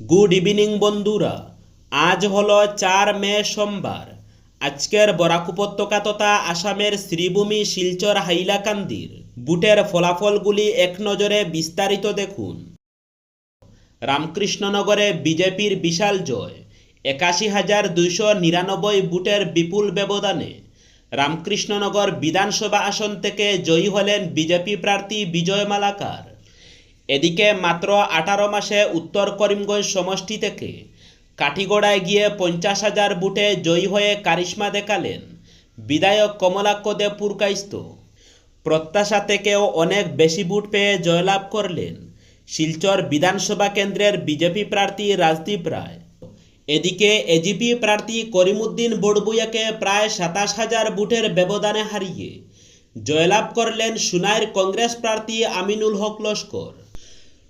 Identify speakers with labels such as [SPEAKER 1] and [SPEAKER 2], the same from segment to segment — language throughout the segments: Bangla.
[SPEAKER 1] গুড ইভিনিং বন্ধুরা। আজ হলো 4 মে সোমবার। আজকের বরাক উপত্যকা তথা আসামের শ্রীভূমি শিলচর হাইলাকান্দির বুটের ফলাফলগুলি এক নজরে বিস্তারিত দেখুন। রামকৃষ্ণনগরে বিজেপির বিশাল জয়, 81,299 বুটের বিপুল ব্যবধানে রামকৃষ্ণনগর বিধানসভা আসন থেকে জয়ী হলেন বিজেপি প্রার্থী বিজয় মালাকার। এদিকে মাত্র 18 মাসে উত্তর করিমগঞ্জ সমষ্টি থেকে কাঠিগড়ায় গিয়ে 50,000 বুটে জয়ী হয়ে কারিশমা দেখালেন বিধায়ক কমলাক্ষ দেব পুরকাইস্ত। প্রত্যাশা থেকেও অনেক বেশি বুট পেয়ে জয়লাভ করলেন শিলচর বিধানসভা কেন্দ্রের বিজেপি প্রার্থী রাজদীপ রায়। এদিকে এজিপি প্রার্থী করিমউদ্দিন বড়বুইয়াকে প্রায় 27,000 বুটের ব্যবধানে হারিয়ে জয়লাভ করলেন সুনাইর কংগ্রেস প্রার্থী আমিনুল হক লস্কর।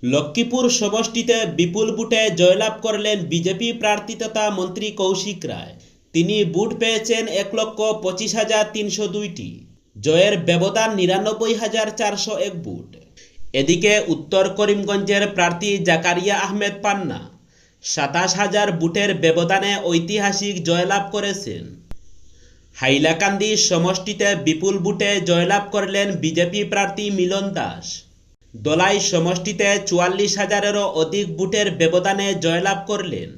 [SPEAKER 1] লক্ষ্মীপুর সমষ্টিতে বিপুল বুটে জয়লাভ করলেন বিজেপি প্রার্থী তথা মন্ত্রী কৌশিক রায়। তিনি বুট পেয়েছেন 1,25,302টি। জয়ের ব্যবধান 99,401 বুট। এদিকে উত্তর করিমগঞ্জের প্রার্থী জাকারিয়া আহমেদ পান্না 27,000 বুটের ব্যবধানে ঐতিহাসিক জয়লাভ করেছেন। হাইলাকান্দি সমষ্টিতে বিপুল বুটে জয়লাভ করলেন বিজেপি প্রার্থী মিলন দাস। দলাই সমষ্টিতে 44,000-এরও অধিক বুটের ব্যবধানে জয়লাভ করলেন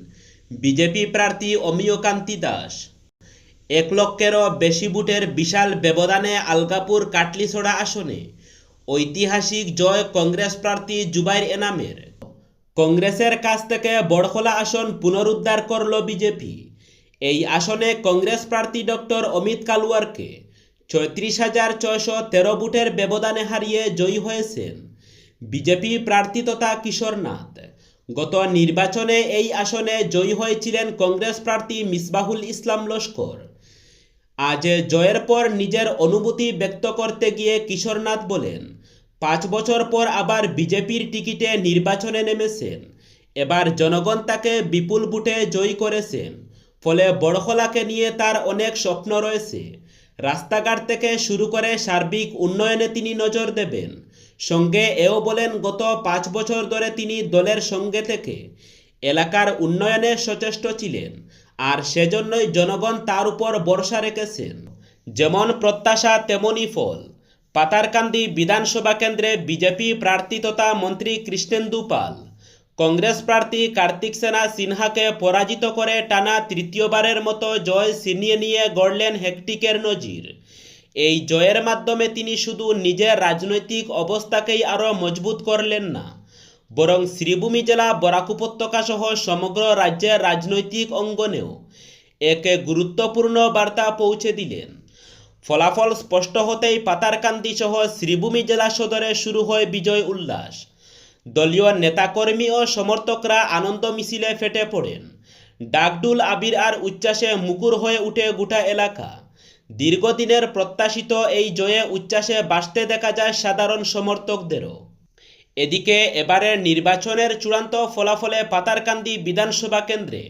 [SPEAKER 1] বিজেপি প্রার্থী অমিয়কান্তি দাস। 1 লক্ষেরও বেশি বুটের বিশাল ব্যবধানে আলগাপুর কাটলিছড়া আসনে ঐতিহাসিক জয় কংগ্রেস প্রার্থী জুবাইর এনামের। কংগ্রেসের কাছ থেকে বড়খোলা আসন পুনরুদ্ধার করল বিজেপি। এই আসনে কংগ্রেস প্রার্থী ডক্টর অমিত কালুয়ারকে 36,613 বুটের ব্যবধানে হারিয়ে জয়ী হয়েছেন বিজেপি প্রার্থী তথা কিশোর নাথ। গত নির্বাচনে এই আসনে জয়ী হয়েছিলেন কংগ্রেস প্রার্থী মিসবাহুল ইসলাম লস্কর। আজ জয়ের পর নিজের অনুভূতি ব্যক্ত করতে গিয়ে কিশোর নাথ বলেন, 5 বছর পর আবার বিজেপির টিকিটে নির্বাচনে নেমেছেন। এবার জনগণ তাকে বিপুল বুটে জয়ী করেছেন। ফলে বড়খোলাকে নিয়ে তার অনেক স্বপ্ন রয়েছে। রাস্তাঘাট থেকে শুরু করে সার্বিক উন্নয়নে তিনি নজর দেবেন। সঙ্গে এও বলেন, গত 5 বছর ধরে তিনি দলের সঙ্গে থেকে এলাকার উন্নয়নে সচেষ্ট ছিলেন, আর সেজন্যই জনগণ তার উপর ভরসা রেখেছেন। যেমন প্রত্যাশা তেমনই ফল। পাতারকান্দি বিধানসভা কেন্দ্রে বিজেপি প্রার্থী তথা মন্ত্রী কৃষ্ণেন্দু পাল কংগ্রেস প্রার্থী কার্তিক সেনা সিনহাকে পরাজিত করে টানা তৃতীয়বারের মতো জয় ছিনিয়ে নিয়ে গড়লেন হ্যাট্রিকের নজির। এই জয়ের মাধ্যমে তিনি শুধু নিজের রাজনৈতিক অবস্থাকেই আরও মজবুত করলেন না, বরং শ্রীভূমি জেলা বরাক উপত্যকা সহ সমগ্র রাজ্যের রাজনৈতিক অঙ্গনেও এক গুরুত্বপূর্ণ বার্তা পৌঁছে দিলেন। ফলাফল স্পষ্ট হতেই পাতারকান্দি সহ শ্রীভূমি জেলা সদরে শুরু হয় বিজয় উল্লাস। দলীয় নেতাকর্মী ও সমর্থকরা আনন্দ মিছিলে ফেটে পড়েন। ডাকডুল আবির আর উচ্ছ্বাসে মুখর হয়ে উঠে গোটা এলাকা। দীর্ঘদিনের প্রত্যাশিত এই জয়ে উচ্ছ্বাসে ভাসতে দেখা যায় সাধারণ সমর্থকদেরও। এদিকে এবারের নির্বাচনের চূড়ান্ত ফলাফলে পাতারকান্দি বিধানসভা কেন্দ্রে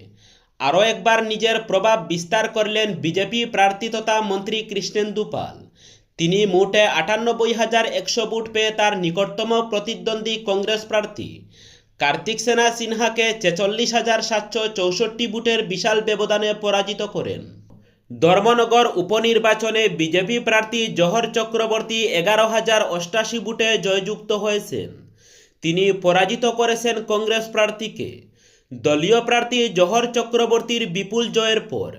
[SPEAKER 1] আরও একবার নিজের প্রভাব বিস্তার করলেন বিজেপি প্রার্থী তথা মন্ত্রী কৃষ্ণেন্দু পাল। তিনি মোটে 98,100 বুট পেয়ে তার নিকটতম প্রতিদ্বন্দ্বী কংগ্রেস প্রার্থী কার্তিক সেনা সিনহাকে 46,764 বুটের বিশাল ব্যবধানে পরাজিত করেন। ধর্মনগর উপনির্বাচনে বিজেপি প্রার্থী জহর চক্রবর্তী 11,088 বুটে জয়যুক্ত হয়েছেন। তিনি পরাজিত করেছেন কংগ্রেস প্রার্থীকে। দলীয় প্রার্থী জহর চক্রবর্তীর বিপুল জয়ের পর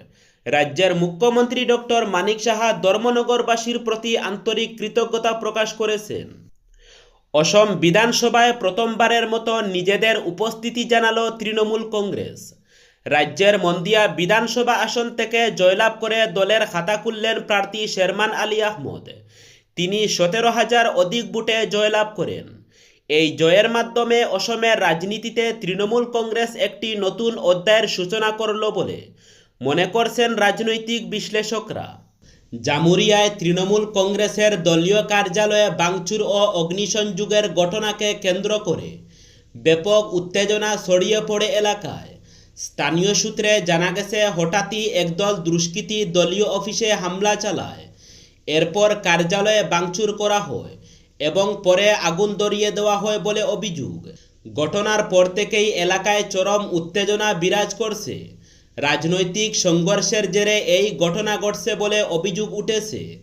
[SPEAKER 1] রাজ্যের মুখ্যমন্ত্রী ডক্টর মানিক সাহা ধর্মনগরবাসীর প্রতি আন্তরিক কৃতজ্ঞতা প্রকাশ করেছেন। অসম বিধানসভায় প্রথমবারের মতো নিজেদের উপস্থিতি জানালো তৃণমূল কংগ্রেস। রাজ্যের মন্দিয়া বিধানসভা আসন থেকে জয়লাভ করে দলের খাতা খুললেন প্রার্থী শেরমান আলী আহমদ। তিনি 17,000 অধিক বুটে জয়লাভ করেন। এই জয়ের মাধ্যমে অসমের রাজনীতিতে তৃণমূল কংগ্রেস একটি নতুন অধ্যায়ের সূচনা করল বলে মনে করছেন রাজনৈতিক বিশ্লেষকরা। জামুরিয়ায় তৃণমূল কংগ্রেসের দলীয় কার্যালয়ে ভাঙচুর ও অগ্নিসংযোগের ঘটনাকে কেন্দ্র করে ব্যাপক উত্তেজনা ছড়িয়ে পড়ে এলাকায়। স্থানীয় সূত্রে জানা গেছে, হঠাৎই একদল দুষ্কৃতী দলীয় অফিসে হামলা চালায়। এরপর কার্যালয়ে ভাঙচুর করা হয় এবং পরে আগুন ধরিয়ে দেওয়া হয় বলে অভিযোগ। ঘটনার পর থেকেই এলাকায় চরম উত্তেজনা বিরাজ করছে। রাজনৈতিক সংঘর্ষের জেরে এই ঘটনা ঘটছে বলে অভিযোগ উঠেছে।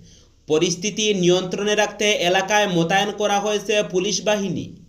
[SPEAKER 1] পরিস্থিতি নিয়ন্ত্রণে রাখতে এলাকায় মোতায়েন করা হয়েছে পুলিশ বাহিনী।